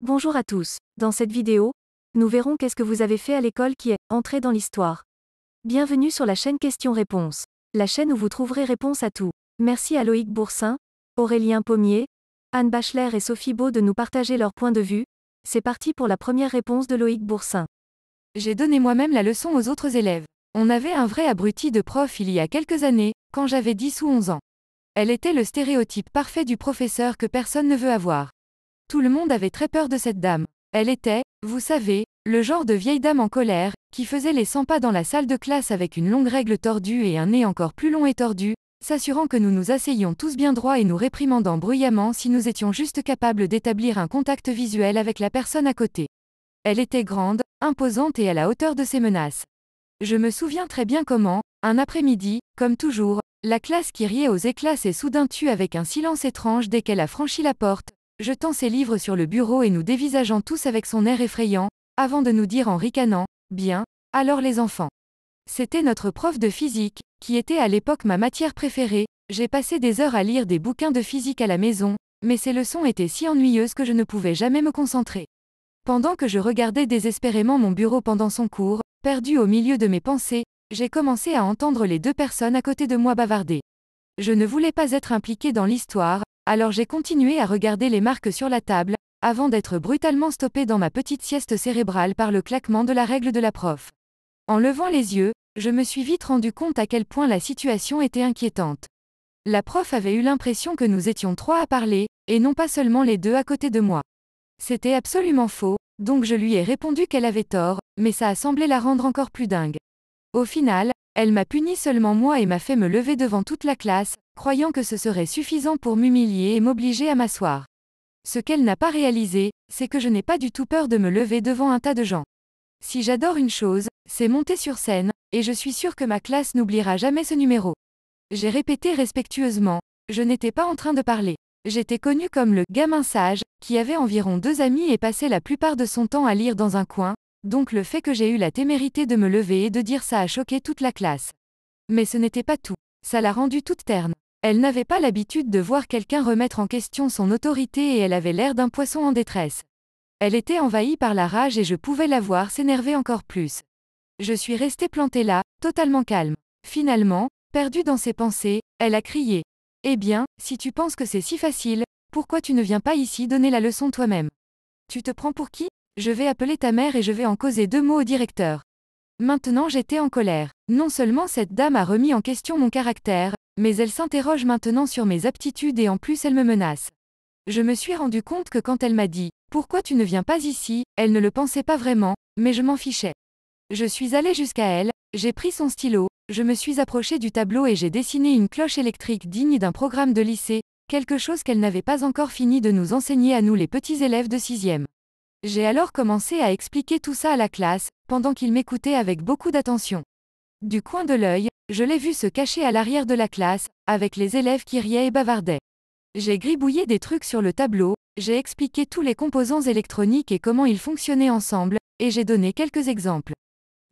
Bonjour à tous. Dans cette vidéo, nous verrons qu'est-ce que vous avez fait à l'école qui est entré dans l'histoire. Bienvenue sur la chaîne Questions-Réponses. La chaîne où vous trouverez réponse à tout. Merci à Loïc Boursin, Aurélien Pommier, Anne Bachelère et Sophie Beau de nous partager leur point de vue. C'est parti pour la première réponse de Loïc Boursin. J'ai donné moi-même la leçon aux autres élèves. On avait un vrai abruti de prof il y a quelques années, quand j'avais 10 ou 11 ans. Elle était le stéréotype parfait du professeur que personne ne veut avoir. Tout le monde avait très peur de cette dame. Elle était, vous savez, le genre de vieille dame en colère, qui faisait les 100 pas dans la salle de classe avec une longue règle tordue et un nez encore plus long et tordu, s'assurant que nous nous asseyions tous bien droits et nous réprimandant bruyamment si nous étions juste capables d'établir un contact visuel avec la personne à côté. Elle était grande, imposante et à la hauteur de ses menaces. Je me souviens très bien comment, un après-midi, comme toujours, la classe qui riait aux éclats s'est soudain tue avec un silence étrange dès qu'elle a franchi la porte, jetant ses livres sur le bureau et nous dévisageant tous avec son air effrayant, avant de nous dire en ricanant, « Bien, alors les enfants. » C'était notre prof de physique, qui était à l'époque ma matière préférée. J'ai passé des heures à lire des bouquins de physique à la maison, mais ces leçons étaient si ennuyeuses que je ne pouvais jamais me concentrer. Pendant que je regardais désespérément mon bureau pendant son cours, perdu au milieu de mes pensées, j'ai commencé à entendre les deux personnes à côté de moi bavarder. Je ne voulais pas être impliqué dans l'histoire, alors j'ai continué à regarder les marques sur la table, avant d'être brutalement stoppé dans ma petite sieste cérébrale par le claquement de la règle de la prof. En levant les yeux, je me suis vite rendu compte à quel point la situation était inquiétante. La prof avait eu l'impression que nous étions trois à parler, et non pas seulement les deux à côté de moi. C'était absolument faux, donc je lui ai répondu qu'elle avait tort, mais ça a semblé la rendre encore plus dingue. Au final, elle m'a puni seulement moi et m'a fait me lever devant toute la classe, croyant que ce serait suffisant pour m'humilier et m'obliger à m'asseoir. Ce qu'elle n'a pas réalisé, c'est que je n'ai pas du tout peur de me lever devant un tas de gens. Si j'adore une chose, c'est monter sur scène, et je suis sûre que ma classe n'oubliera jamais ce numéro. J'ai répété respectueusement, je n'étais pas en train de parler. J'étais connu comme le gamin sage, qui avait environ 2 amis et passait la plupart de son temps à lire dans un coin, donc le fait que j'ai eu la témérité de me lever et de dire ça a choqué toute la classe. Mais ce n'était pas tout. Ça l'a rendue toute terne. Elle n'avait pas l'habitude de voir quelqu'un remettre en question son autorité et elle avait l'air d'un poisson en détresse. Elle était envahie par la rage et je pouvais la voir s'énerver encore plus. Je suis restée plantée là, totalement calme. Finalement, perdue dans ses pensées, elle a crié. « Eh bien, si tu penses que c'est si facile, pourquoi tu ne viens pas ici donner la leçon toi-même? Tu te prends pour qui? Je vais appeler ta mère et je vais en causer 2 mots au directeur. » Maintenant j'étais en colère. Non seulement cette dame a remis en question mon caractère, mais elle s'interroge maintenant sur mes aptitudes et en plus elle me menace. Je me suis rendu compte que quand elle m'a dit « Pourquoi tu ne viens pas ici ?», elle ne le pensait pas vraiment, mais je m'en fichais. Je suis allée jusqu'à elle, j'ai pris son stylo, je me suis approchée du tableau et j'ai dessiné une cloche électrique digne d'un programme de lycée, quelque chose qu'elle n'avait pas encore fini de nous enseigner à nous les petits élèves de 6e. J'ai alors commencé à expliquer tout ça à la classe, pendant qu'ils m'écoutaient avec beaucoup d'attention. Du coin de l'œil, je l'ai vu se cacher à l'arrière de la classe, avec les élèves qui riaient et bavardaient. J'ai gribouillé des trucs sur le tableau, j'ai expliqué tous les composants électroniques et comment ils fonctionnaient ensemble, et j'ai donné quelques exemples.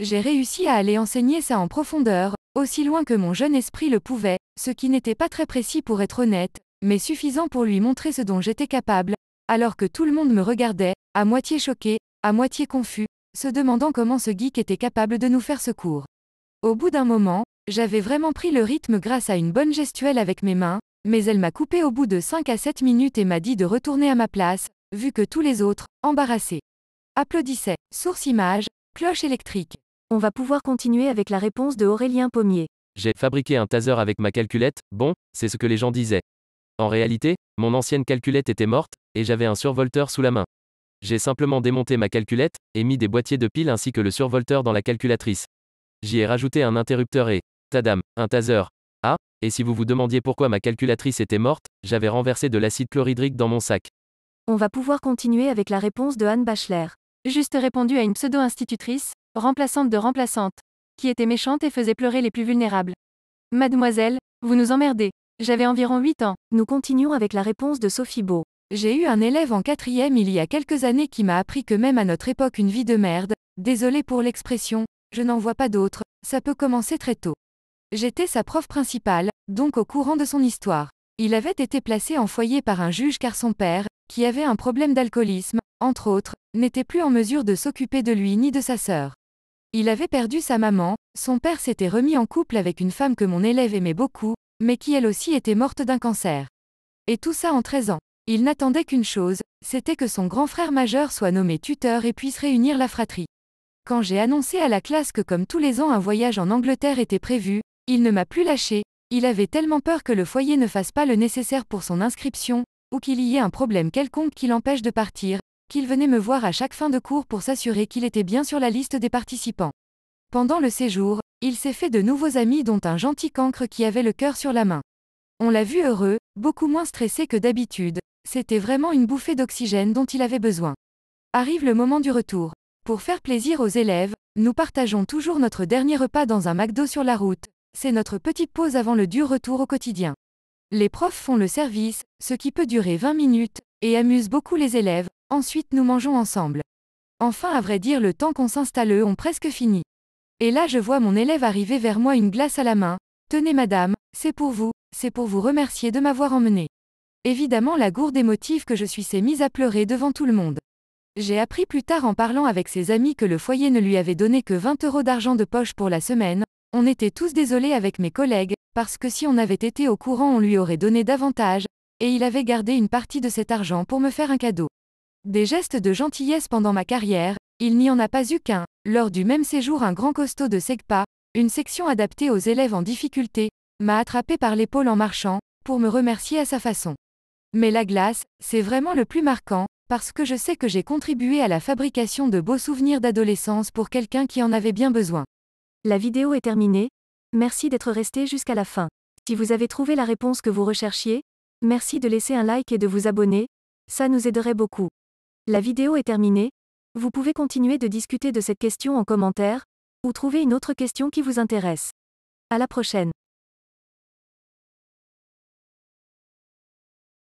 J'ai réussi à aller enseigner ça en profondeur, aussi loin que mon jeune esprit le pouvait, ce qui n'était pas très précis pour être honnête, mais suffisant pour lui montrer ce dont j'étais capable, alors que tout le monde me regardait, à moitié choqué, à moitié confus, se demandant comment ce geek était capable de nous faire ce cours. Au bout d'un moment, j'avais vraiment pris le rythme grâce à une bonne gestuelle avec mes mains, mais elle m'a coupé au bout de 5 à 7 minutes et m'a dit de retourner à ma place, vu que tous les autres, embarrassés, applaudissaient. Source image, cloche électrique. On va pouvoir continuer avec la réponse de Aurélien Pommier. J'ai fabriqué un taser avec ma calculette, bon, c'est ce que les gens disaient. En réalité, mon ancienne calculette était morte, et j'avais un survolteur sous la main. J'ai simplement démonté ma calculette, et mis des boîtiers de piles ainsi que le survolteur dans la calculatrice. J'y ai rajouté un interrupteur et, tadam, un taser. Ah, et si vous vous demandiez pourquoi ma calculatrice était morte, j'avais renversé de l'acide chlorhydrique dans mon sac. On va pouvoir continuer avec la réponse de Anne Bachelère. Juste répondu à une pseudo-institutrice, remplaçante de remplaçante, qui était méchante et faisait pleurer les plus vulnérables. Mademoiselle, vous nous emmerdez. J'avais environ 8 ans. Nous continuons avec la réponse de Sophie Beau. J'ai eu un élève en 4e il y a quelques années qui m'a appris que même à notre époque une vie de merde, désolé pour l'expression, je n'en vois pas d'autre, ça peut commencer très tôt. J'étais sa prof principale, donc au courant de son histoire. Il avait été placé en foyer par un juge car son père, qui avait un problème d'alcoolisme, entre autres, n'était plus en mesure de s'occuper de lui ni de sa sœur. Il avait perdu sa maman, son père s'était remis en couple avec une femme que mon élève aimait beaucoup, mais qui elle aussi était morte d'un cancer. Et tout ça en 13 ans. Il n'attendait qu'une chose, c'était que son grand frère majeur soit nommé tuteur et puisse réunir la fratrie. Quand j'ai annoncé à la classe que comme tous les ans un voyage en Angleterre était prévu, il ne m'a plus lâché, il avait tellement peur que le foyer ne fasse pas le nécessaire pour son inscription, ou qu'il y ait un problème quelconque qui l'empêche de partir, qu'il venait me voir à chaque fin de cours pour s'assurer qu'il était bien sur la liste des participants. Pendant le séjour, il s'est fait de nouveaux amis dont un gentil cancre qui avait le cœur sur la main. On l'a vu heureux, beaucoup moins stressé que d'habitude, c'était vraiment une bouffée d'oxygène dont il avait besoin. Arrive le moment du retour. Pour faire plaisir aux élèves, nous partageons toujours notre dernier repas dans un McDo sur la route, c'est notre petite pause avant le dur retour au quotidien. Les profs font le service, ce qui peut durer 20 minutes, et amuse beaucoup les élèves, ensuite nous mangeons ensemble. Enfin à vrai dire le temps qu'on s'installe ont presque fini. Et là je vois mon élève arriver vers moi une glace à la main, « Tenez madame, c'est pour vous remercier de m'avoir emmené. » Évidemment la gourde émotive que je suis s'est mise à pleurer devant tout le monde. J'ai appris plus tard en parlant avec ses amis que le foyer ne lui avait donné que 20 € d'argent de poche pour la semaine, on était tous désolés avec mes collègues, parce que si on avait été au courant on lui aurait donné davantage, et il avait gardé une partie de cet argent pour me faire un cadeau. Des gestes de gentillesse pendant ma carrière, il n'y en a pas eu qu'un, lors du même séjour un grand costaud de SEGPA, une section adaptée aux élèves en difficulté, m'a attrapé par l'épaule en marchant, pour me remercier à sa façon. Mais la glace, c'est vraiment le plus marquant, parce que je sais que j'ai contribué à la fabrication de beaux souvenirs d'adolescence pour quelqu'un qui en avait bien besoin. La vidéo est terminée. Merci d'être resté jusqu'à la fin. Si vous avez trouvé la réponse que vous recherchiez, merci de laisser un like et de vous abonner, ça nous aiderait beaucoup. La vidéo est terminée. Vous pouvez continuer de discuter de cette question en commentaire, ou trouver une autre question qui vous intéresse. À la prochaine.